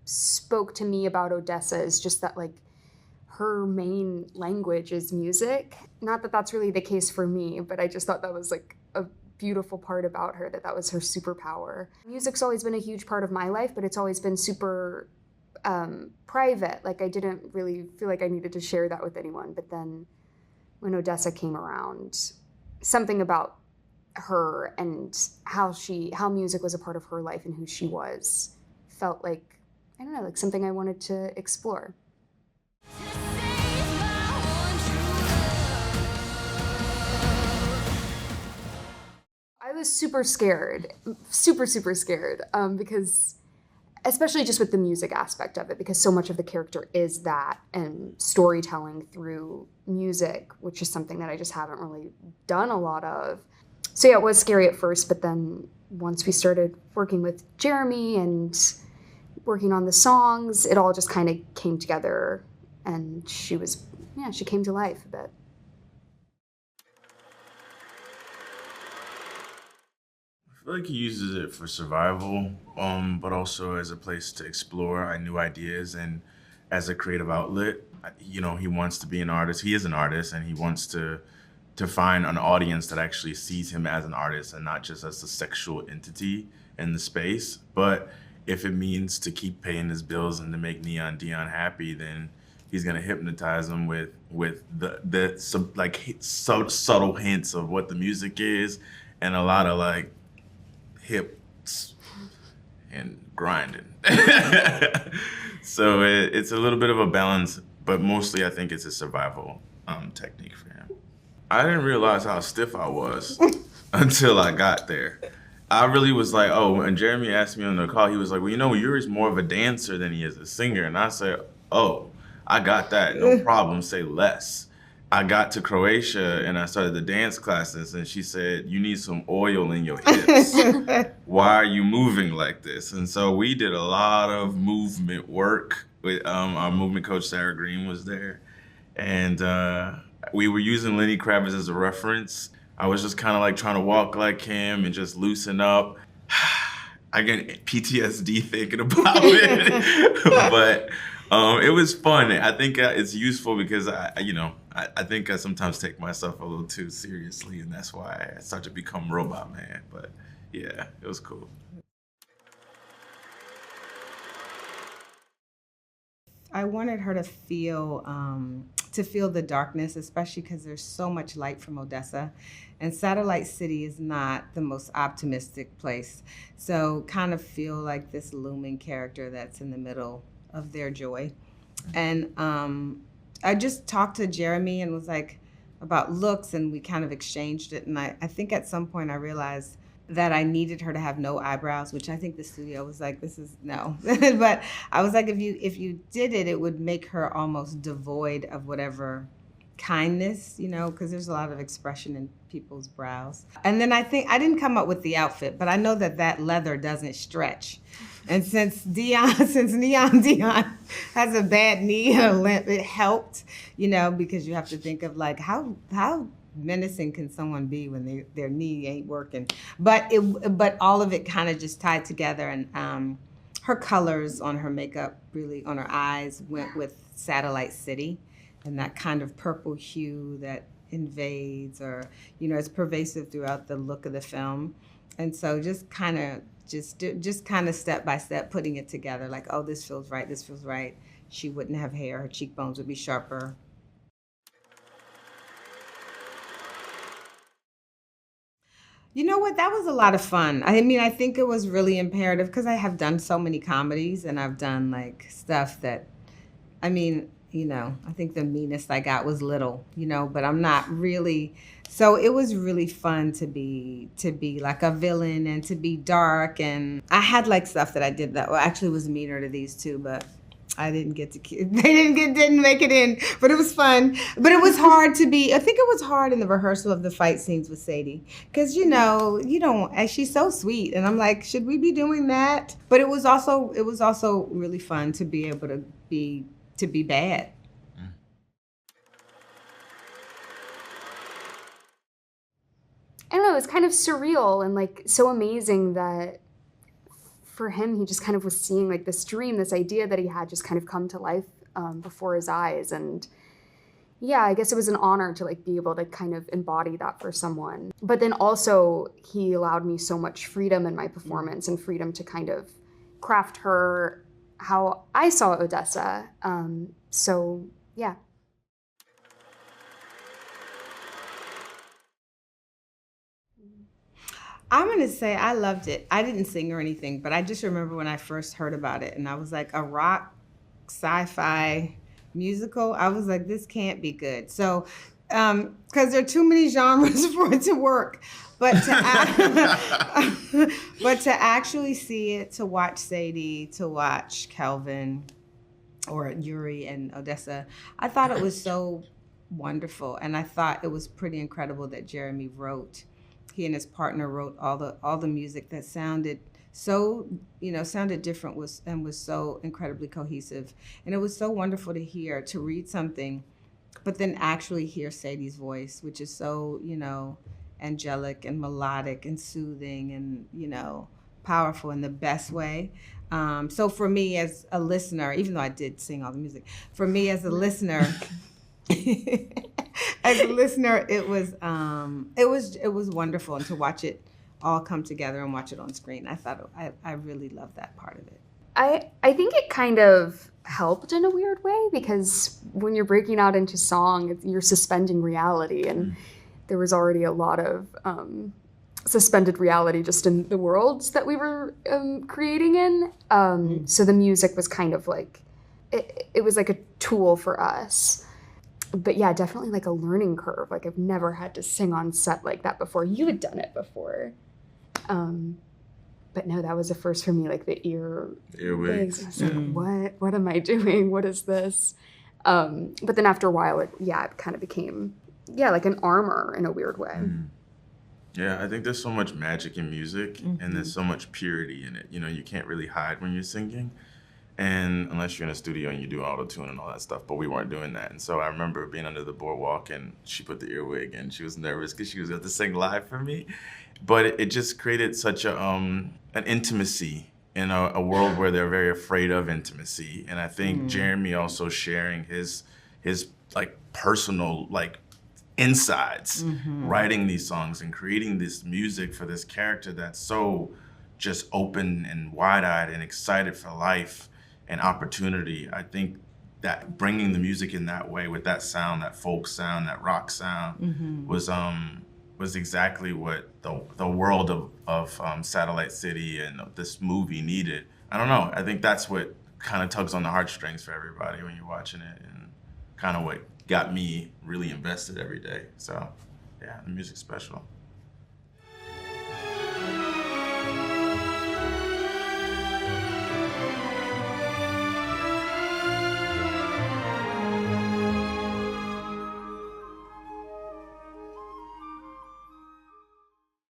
spoke to me about Odessa is just that, like, her main language is music. Not that that's really the case for me, but I just thought that was like a beautiful part about her, that that was her superpower. Music's always been a huge part of my life, but it's always been super private. Like, I didn't really feel like I needed to share that with anyone. But then when Odessa came around, something about her and how music was a part of her life and who she was felt like, I don't know, like something I wanted to explore. I was super scared, super scared, because especially just with the music aspect of it, because so much of the character is that and storytelling through music, which is something that I just haven't really done a lot of. So yeah, it was scary at first, but then once we started working with Jeremy and working on the songs, it all just kind of came together, and she came to life a bit. I feel like he uses it for survival, but also as a place to explore new ideas and as a creative outlet. You know, he wants to be an artist. He is an artist, and he wants to find an audience that actually sees him as an artist and not just as a sexual entity in the space. But if it means to keep paying his bills and to make Neon Dion happy, then he's gonna hypnotize him with some subtle hints of what the music is and a lot of like hips and grinding. So it's a little bit of a balance, but mostly I think it's a survival technique for him. I didn't realize how stiff I was until I got there. I really was like, oh, when Jeremy asked me on the call, he was like, well, you know, Yuri's more of a dancer than he is a singer. And I said, oh, I got that, no problem, say less. I got to Croatia and I started the dance classes, and she said, you need some oil in your hips. Why are you moving like this? And so we did a lot of movement work with our movement coach, Sarah Green, was there. And we were using Lenny Kravitz as a reference. I was just kind of like trying to walk like him and just loosen up. I get PTSD thinking about it, but it was fun. I think it's useful because I think I sometimes take myself a little too seriously, and that's why I start to become Robot Man. But yeah, it was cool. I wanted her to feel the darkness, especially because there's so much light from Odessa, and Satellite City is not the most optimistic place. So kind of feel like this looming character that's in the middle of their joy. And I just talked to Jeremy and was like about looks, and we kind of exchanged it. And I think at some point I realized that I needed her to have no eyebrows, which I think the studio was like, this is no. But I was like, if you did it, it would make her almost devoid of whatever kindness, you know, because there's a lot of expression in people's brows. And then I think I didn't come up with the outfit, but I know that leather doesn't stretch. And since Neon Dion has a bad knee and a limp, it helped, you know, because you have to think of like how menacing can someone be when their knee ain't working. But all of it kind of just tied together, and her colors on her makeup, really on her eyes, went with Satellite City, and that kind of purple hue that invades, or you know, it's pervasive throughout the look of the film. And so just kind of step by step putting it together, like, oh, this feels right. She wouldn't have hair, her cheekbones would be sharper. You know what? That was a lot of fun. I mean, I think it was really imperative because I have done so many comedies, and I've done like stuff that, I mean, you know, I think the meanest I got was Little, you know, but I'm not really. So it was really fun to be like a villain and to be dark. And I had like stuff that I did that actually was meaner to these two, but I didn't get to, they didn't make it in, but it was fun. But it was hard to be, I think it was hard in the rehearsal of the fight scenes with Sadie. Cause you know, she's so sweet. And I'm like, should we be doing that? But it was also really fun to be able to be bad. I don't know, it was kind of surreal and like so amazing that for him, he just kind of was seeing like this dream, this idea that he had just kind of come to life before his eyes. And yeah, I guess it was an honor to like be able to kind of embody that for someone. But then also he allowed me so much freedom in my performance and freedom to kind of craft her how I saw Odessa. So yeah. I'm going to say I loved it. I didn't sing or anything, but I just remember when I first heard about it and I was like, a rock sci-fi musical. I was like, this can't be good. So, because there are too many genres for it to work. But but to actually see it, to watch Sadie, to watch Kelvin or Yuri and Odessa, I thought it was so wonderful. And I thought it was pretty incredible that Jeremy wrote. He and his partner wrote all the music that sounded so, sounded different was so incredibly cohesive. And it was so wonderful to read something, but then actually hear Sadie's voice, which is so, angelic and melodic and soothing and, powerful in the best way. So for me as a listener, even though I did sing all the music, for me as a listener, it was wonderful, and to watch it all come together and watch it on screen, I really loved that part of it. I think it kind of helped in a weird way, because when you're breaking out into song, you're suspending reality, and there was already a lot of suspended reality just in the worlds that we were creating in. So the music was kind of like, it was like a tool for us. But yeah, definitely like a learning curve. Like I've never had to sing on set like that before. You had done it before. But no, that was a first for me, like the earwigs. I was like, what am I doing? What is this? But then after a while, it kind of became, like an armor in a weird way. Yeah, I think there's so much magic in music, and there's so much purity in it. You can't really hide when you're singing. And unless you're in a studio and you do auto-tune and all that stuff, but we weren't doing that. And so I remember being under the boardwalk and she put the earwig and she was nervous because she was going to sing live for me. But it just created such an intimacy in a world where they're very afraid of intimacy. And I think Jeremy also sharing his like personal like insides, writing these songs and creating this music for this character that's so just open and wide-eyed and excited for life and opportunity. I think that bringing the music in that way with that sound, that folk sound, that rock sound, was exactly what the world of Satellite City and this movie needed. I don't know. I think that's what kind of tugs on the heartstrings for everybody when you're watching it, and kind of what got me really invested every day. So yeah, the music's special.